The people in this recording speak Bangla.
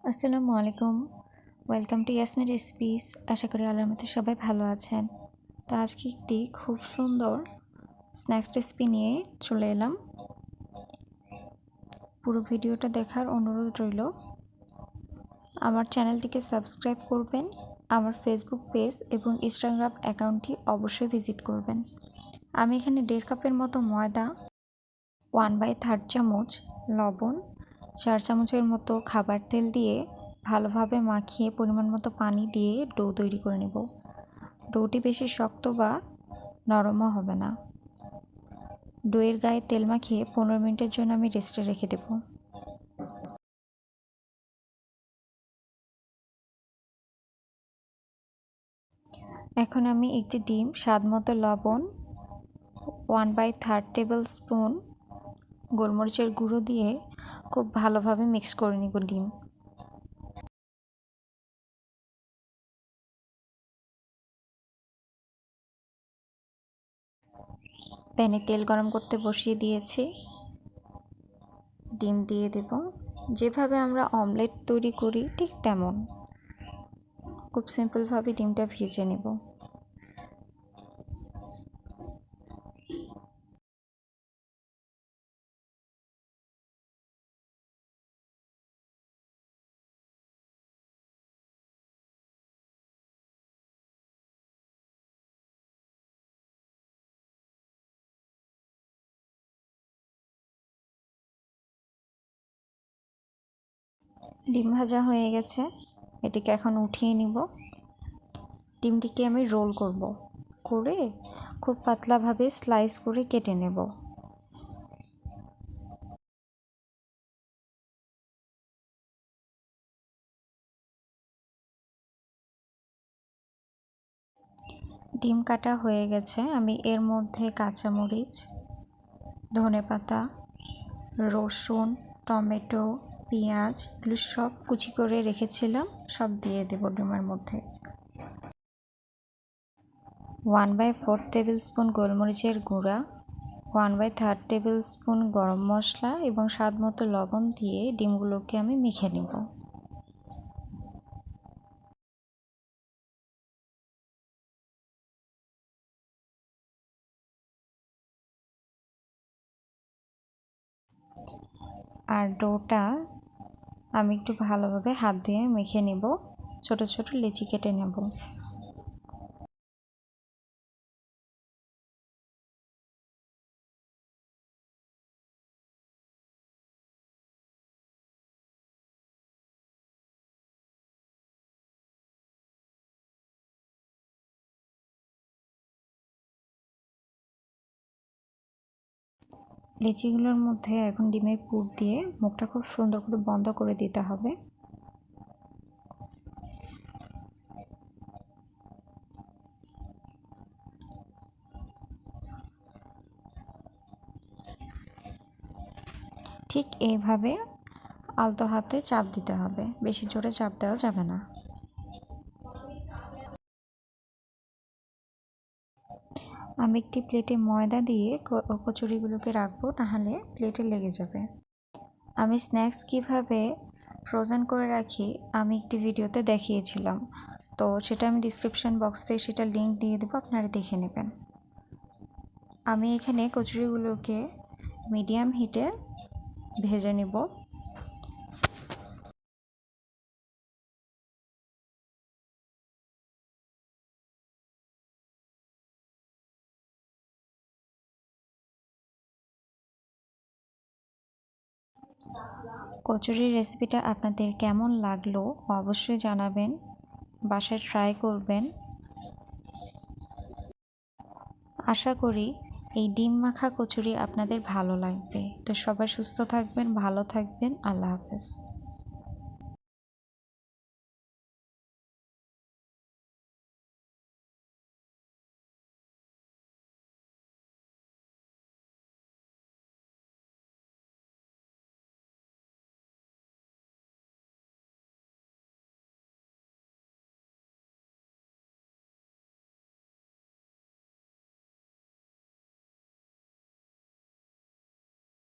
আসসালামু আলাইকুম। Welcome to Yasmin recipes. আশা করি আল্লাহর মতো সবাই ভালো আছেন। তো আজকে একটি খুব সুন্দর স্ন্যাক্স রেসিপি নিয়ে চলে এলাম। পুরো ভিডিওটা দেখার অনুরোধ রইল। আমার চ্যানেলটিকে সাবস্ক্রাইব করবেন, আমার ফেসবুক পেজ এবং ইনস্টাগ্রাম অ্যাকাউন্টটি অবশ্যই ভিজিট করবেন। আমি এখানে 1.5 কাপের মতো ময়দা, 1/3 চামচ লবণ, 4 চামচের মতো খাবার তেল দিয়ে ভালোভাবে মাখিয়ে পরিমাণ মতো পানি দিয়ে ডো তৈরি করে নেব। ডোটি বেশি শক্ত বা নরমও হবে না। ডোয়ের গায়ে তেল মাখিয়ে 15 মিনিটের জন্য আমি রেস্টে রেখে দেব। এখন আমি একটি ডিম, স্বাদ মতো লবণ, 1/3 টেবিল স্পুন গোলমরিচের গুঁড়ো দিয়ে খুব ভালোভাবে মিক্স করে নিব ডিম। প্যানে তেল গরম করতে বসিয়ে দিয়েছি। ডিম দিয়ে দেব। যেভাবে আমরা অমলেট তৈরি করি ঠিক তেমন। খুব সিম্পলভাবে ডিমটা ভেজে নেব। ডিম ভাজা হয়ে গেছে, এটিকে এখন উঠিয়ে নিব। ডিমটিকে আমি রোল করে খুব পাতলাভাবে স্লাইস করে কেটে নেব। ডিম কাটা হয়ে গেছে, আমি এর মধ্যে কাঁচামরিচ, ধনেপাতা, রসুন, টমেটো, পেঁয়াজ এগুলো সব কুচি করে রেখেছিলাম, সব দিয়ে দেব ডিমের মধ্যে। 1/4 টেবিল স্পুন গোলমরিচের গুঁড়া, 1/3 টেবিল স্পুন গরম মশলা এবং স্বাদ মতো লবণ দিয়ে ডিমগুলোকে আমি মেখে নেব। আর ডোটা আমি একটু ভালোভাবে হাত দিয়ে মেখে নেব, ছোট ছোট লেচি কেটে নেব। লেচিগুলোর মধ্যে এখন ডিমের পুর দিয়ে মুখটা খুব সুন্দর করে বন্ধ করে দিতে হবে। ঠিক এইভাবে আলতো হাতে চাপ দিতে হবে, বেশি জোরে চাপ দেওয়া যাবে না। আমি একটি প্লেটে ময়দা দিয়ে কচুরিগুলোকে রাখবো, নাহলে প্লেটে লেগে যাবে। আমি স্ন্যাক্স কিভাবে ফ্রোজেন করে রাখি আমি একটি ভিডিওতে দেখিয়েছিলাম, তো সেটা আমি ডিসক্রিপশন বক্সে সেটা লিঙ্ক দিয়ে দেবো, আপনারা দেখে নেবেন। আমি এখানে কচুরিগুলোকে মিডিয়াম হিটে ভেজে নেব। কচুরির রেসিপিটা আপনাদের কেমন লাগলো অবশ্যই জানাবেন, বাসায় ট্রাই করবেন। আশা করি এই ডিম মাখা কচুরি আপনাদের ভালো লাগবে। তো সবাই সুস্থ থাকবেন, ভালো থাকবেন। আল্লাহ হাফেজ।